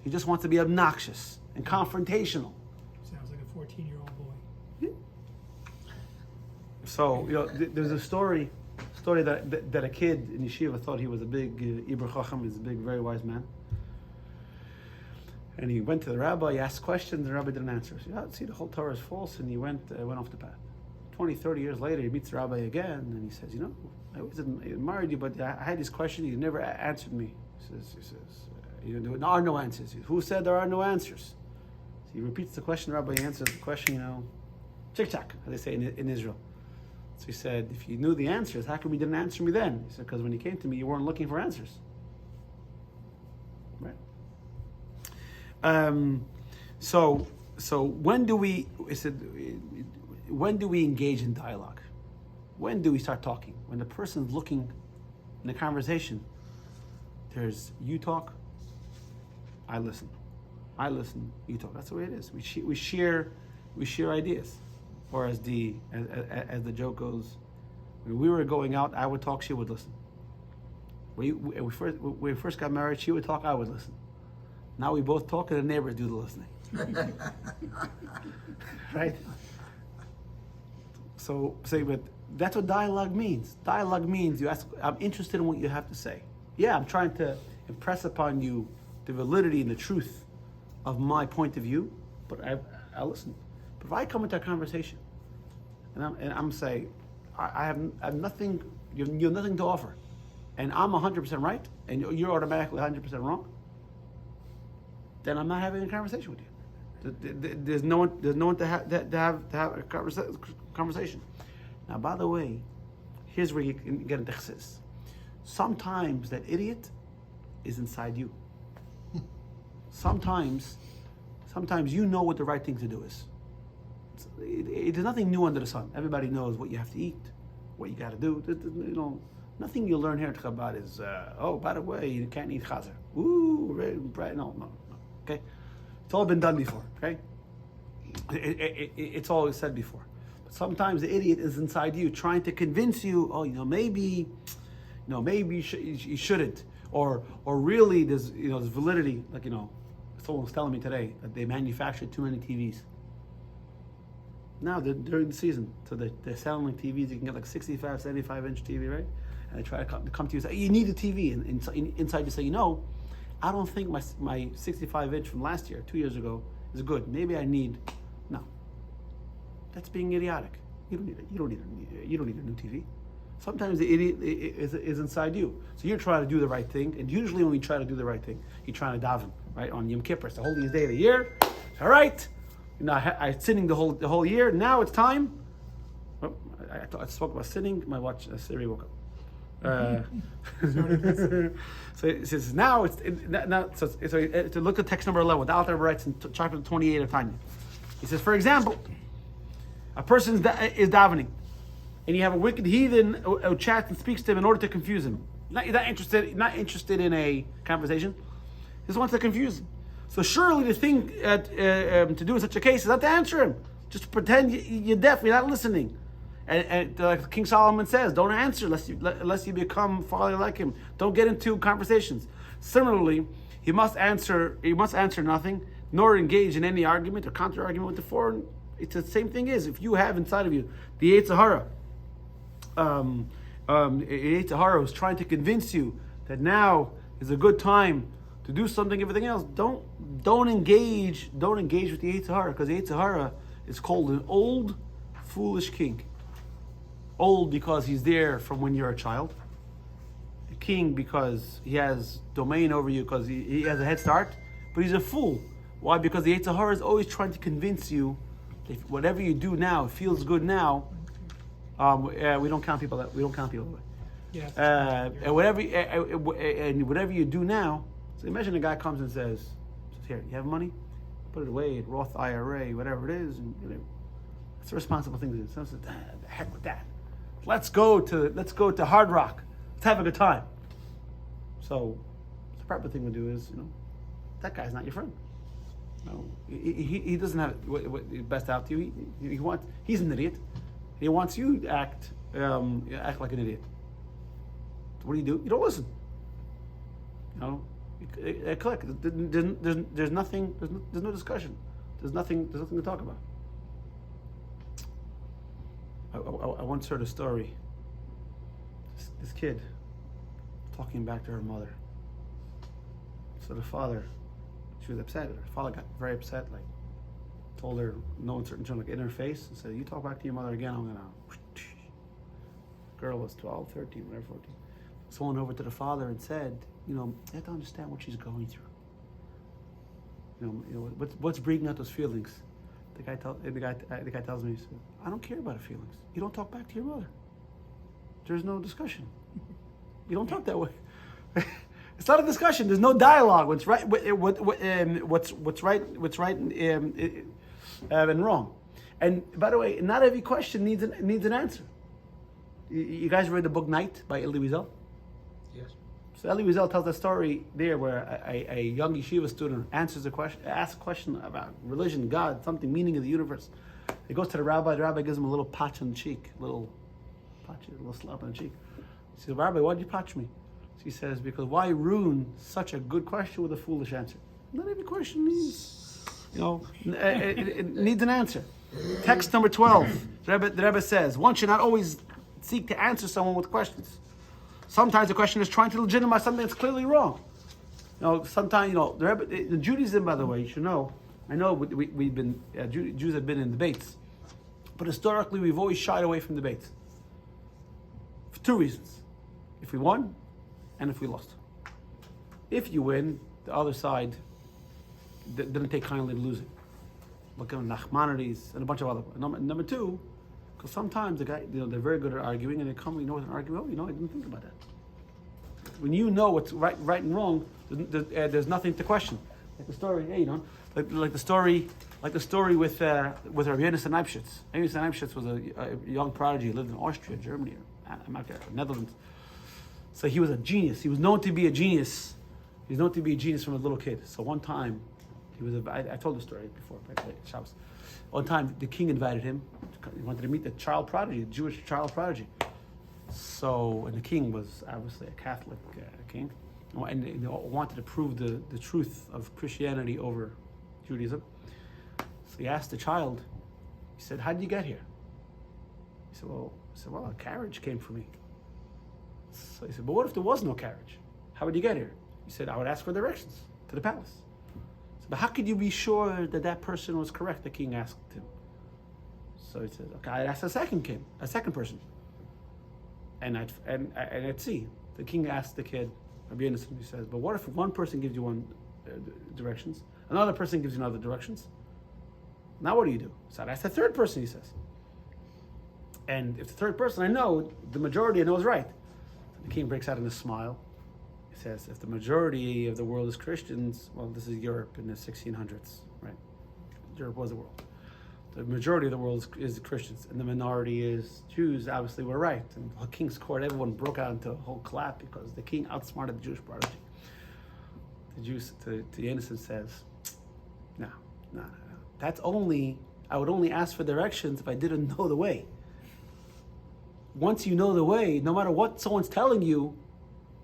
He just wants to be obnoxious and confrontational. Sounds like a 14-year-old boy. Yeah. So, there's a story story that a kid in yeshiva thought he was a big Ibra Chacham, is a big, very wise man. And he went to the rabbi, he asked questions, and the rabbi didn't answer. So, see, the whole Torah is false, and he went off the path. 20, 30 years later, he meets the rabbi again, and he says, I always admired you, but I had this question, you never answered me. He says, there are no answers. Who said there are no answers? So he repeats the question, the rabbi answers the question, chick-chack, as they say in Israel. So he said, if you knew the answers, how come you didn't answer me then? He said, because when you came to me, you weren't looking for answers. Right? So when do we engage in dialogue? When do we start talking? When the person's looking in a conversation, there's you talk, I listen. I listen, you talk. That's the way it is. We share ideas. Or as the joke goes, when we were going out, I would talk, she would listen. When we first got married, she would talk, I would listen. Now we both talk and the neighbors do the listening. Right? But that's what dialogue means. Dialogue means you ask, I'm interested in what you have to say. Yeah, I'm trying to impress upon you the validity and the truth of my point of view, but I listen. But if I come into a conversation and I'm saying, I have nothing, you have nothing to offer, and I'm 100% right, and you're automatically 100% wrong, then I'm not having a conversation with you. There's no one to have a conversation. Now, by the way, here's where you can get into chassidus. Sometimes that idiot is inside you. Sometimes you know what the right thing to do is. There's nothing new under the sun. Everybody knows what you have to eat, what you got to do. Nothing you learn here at Chabad is, by the way, you can't eat chazer. Ooh, right? No. Okay, it's all been done before. Okay, it's all said before. But sometimes the idiot is inside you, trying to convince you. Maybe you shouldn't, or really there's validity. Like someone was telling me today that they manufactured too many TVs. Now, during the season, so they're selling like TVs. You can get like 65, 75-inch TV, right? And they try to come to you and say, you need a TV. And inside you say, I don't think my 65-inch from last year, 2 years ago, is good. Maybe I need... No. That's being idiotic. You don't need a new TV. Sometimes the idiot is inside you. So you're trying to do the right thing. And usually when we try to do the right thing, you're trying to daven, right? On Yom Kippur, it's the holiest day of the year. All right. I'm sinning the whole year. Now it's time. I spoke about sinning. My watch, Siri woke up. So it says now to look at text number 11. The Alter writes in chapter 28 of Tanya. He says, for example, a person is davening, and you have a wicked heathen who chats and speaks to him in order to confuse him. Not interested in a conversation. Just wants to confuse him. So surely the thing to do in such a case is not to answer him. Just pretend you're deaf, you're not listening. And like King Solomon says, don't answer unless you become farther like him. Don't get into conversations. Similarly, he must answer nothing, nor engage in any argument or counter-argument with the foreign. It's the same thing is, if you have inside of you the Yetzer Hara, Yetzer Hara is trying to convince you that now is a good time to do something, everything else, don't engage with the Yetzer Hara, because the Yetzer Hara is called an old, foolish king. Old because he's there from when you're a child. A king because he has domain over you, because he has a head start. But he's a fool. Why? Because the Yetzer Hara is always trying to convince you that whatever you do now feels good now. We don't count people that way. Yes. And whatever you do now. So imagine a guy comes and says, "Here, you have money? Put it away, Roth IRA, whatever it is." And it's a responsible thing to do. Someone says, "The heck with that. Let's go to Hard Rock. Let's have a good time." So the proper thing to do is, that guy's not your friend. No, he doesn't have what best out to you. He's an idiot. He wants you to act like an idiot. So what do? You don't listen. Click. There's nothing. There's no discussion. There's nothing to talk about. I once heard a story. this kid talking back to her mother. So the father, she was upset. Her father got very upset, like told her no uncertain tone, like in her face, and said, "You talk back to your mother again, I'm gonna." Girl was 12, 13, whatever, 14. Someone over to the father and said, you have to understand what she's going through. What's bringing out those feelings? The guy tells me, he said, I don't care about her feelings. You don't talk back to your mother. There's no discussion. You don't talk that way. It's not a discussion. There's no dialogue. What's right? What's right and wrong. And by the way, not every question needs an answer. You guys read the book Night by Elie Wiesel? Yes. So Elie Wiesel tells a story there where a young yeshiva student asks a question about religion, God, something, meaning of the universe. He goes to the rabbi gives him a little patch on the cheek, a little slap on the cheek. He says, Rabbi, why'd you patch me? So he says, because why ruin such a good question with a foolish answer? Not every question needs, it needs an answer. Text number 12, the Rebbe says, one should not always seek to answer someone with questions. Sometimes the question is trying to legitimize something that's clearly wrong. Sometimes, the Judaism, by the way, you should know, I know we've been, Jews have been in debates, but historically we've always shied away from debates. For two reasons. If we won, and if we lost. If you win, the other side didn't take kindly to losing. Look at Nachmanides and a bunch of other. Number two, because sometimes the guy, they're very good at arguing, and they come, with an argument. I didn't think about that. When you know what's right and wrong, there's nothing to question. Like the story, like the story with Rabbi Yayechi and Eibschitz. Yayechi and Eibschitz was a young prodigy, lived in Austria, Germany, Netherlands. So he was a genius. He was known to be a genius. He was known to be a genius from a little kid. So one time, I told the story before, Shabbos. One time, the king invited him. He wanted to meet the Jewish child prodigy. So, and the king was obviously a Catholic king, and he wanted to prove the truth of Christianity over Judaism. So he asked the child. He said, "How did you get here?" He said, "Well, a carriage came for me." So he said, "But what if there was no carriage? How would you get here?" He said, "I would ask for directions to the palace." But how could you be sure that person was correct? The king asked him. So he said, "Okay, I'd ask a second person, and I'd see." The king asked the kid, Rabbi Innocent, he says, "But what if one person gives you one directions, another person gives you another directions? Now what do you do?" So I'd ask the third person, he says. And if the third person I know, the majority I know is right. The king breaks out in a smile. He says, if the majority of the world is Christians, well, this is Europe in the 1600s, right? Europe was the world. The majority of the world is Christians, and the minority is Jews. Obviously, we're right. And the king's court, everyone broke out into a whole clap because the king outsmarted the Jewish prodigy. The Jews, to the innocent, says, no. That's I would only ask for directions if I didn't know the way. Once you know the way, no matter what someone's telling you,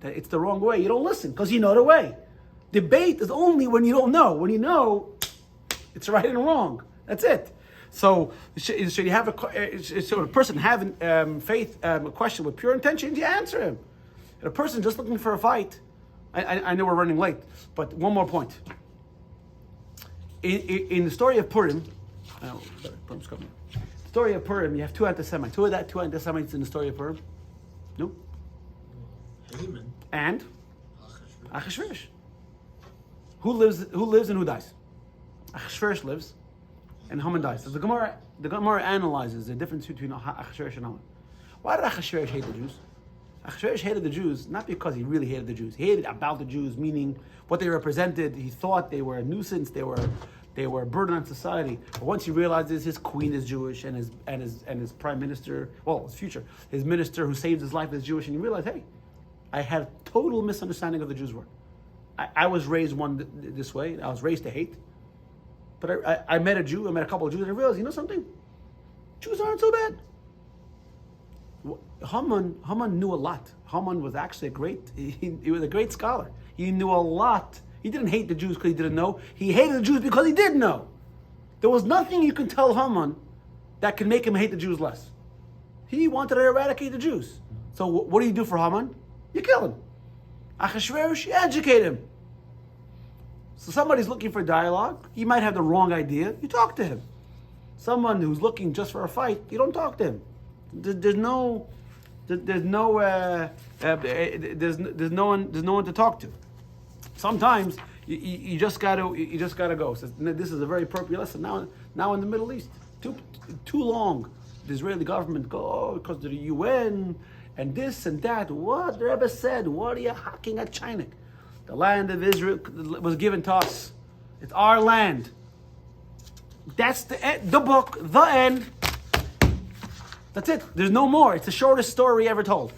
that it's the wrong way, you don't listen because you know the way. Debate is only when you don't know. When you know, it's right and wrong. That's it. So should you have a person having faith, a question with pure intention, you answer him. And a person just looking for a fight, I know we're running late, but one more point. In the story of Purim, Purim's coming. Story of Purim, you have two anti-Semites. Who are two anti-Semites in the story of Purim? No. Haman. And Achashverosh. Who lives and who dies? Achashverosh lives, and Haman dies. So the Gemara analyzes the difference between Achashverosh and Haman. Why did Achashverosh hate the Jews? Achashverosh hated the Jews not because he really hated the Jews. He hated about the Jews, meaning what they represented. He thought they were a nuisance. They were a burden on society. But once he realizes his queen is Jewish and his prime minister, his minister who saved his life is Jewish, and he realized, hey, I had a total misunderstanding of the Jews' word. I was raised this way. I was raised to hate. But I met a couple of Jews, and I realized, you know something? Jews aren't so bad. Haman knew a lot. Haman was actually he was a great scholar. He knew a lot. He didn't hate the Jews because he didn't know. He hated the Jews because he did know. There was nothing you can tell Haman that could make him hate the Jews less. He wanted to eradicate the Jews. So what do you do for Haman? You kill him. Achashverosh, you educate him. So somebody's looking for dialogue. He might have the wrong idea. You talk to him. Someone who's looking just for a fight, you don't talk to him. There's no one to talk to. Sometimes you just gotta go. So this is a very appropriate lesson now in the Middle East. Too long, the Israeli government because of the UN and this and that. What the Rebbe said? What are you hacking at China? The land of Israel was given to us. It's our land. That's the book, the end. That's it. There's no more. It's the shortest story ever told.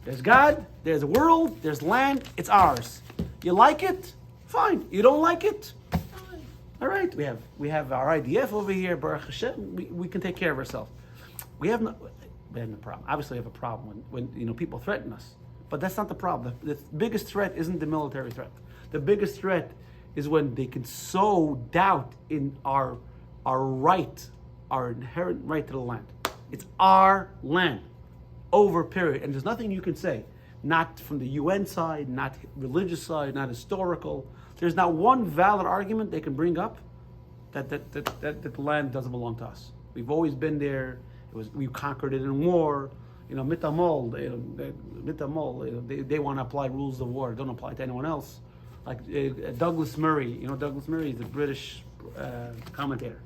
There's God, there's a world, there's land, it's ours. You like it? Fine. You don't like it? Fine. All right. We have our IDF over here, Baruch Hashem. We can take care of ourselves. We have no problem. Obviously, we have a problem when people threaten us. But that's not the problem. The biggest threat isn't the military threat. The biggest threat is when they can sow doubt in our right, our inherent right to the land. It's our land, over period. And there's nothing you can say, not from the UN side, not religious side, not historical. There's not one valid argument they can bring up that the land doesn't belong to us. We've always been there. We conquered it in war. Mitamol, they want to apply rules of war. Don't apply to anyone else. Like Douglas Murray. Douglas Murray is a British commentator.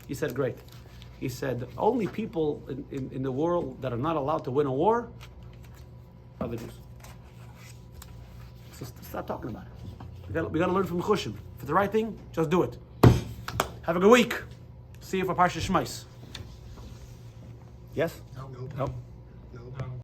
He said, great. He said, only people in the world that are not allowed to win a war are the Jews. So stop talking about it. We got to learn from Chushim. For the right thing, just do it. Have a good week. See you for Parshat Shmais. Yes? No. Nope.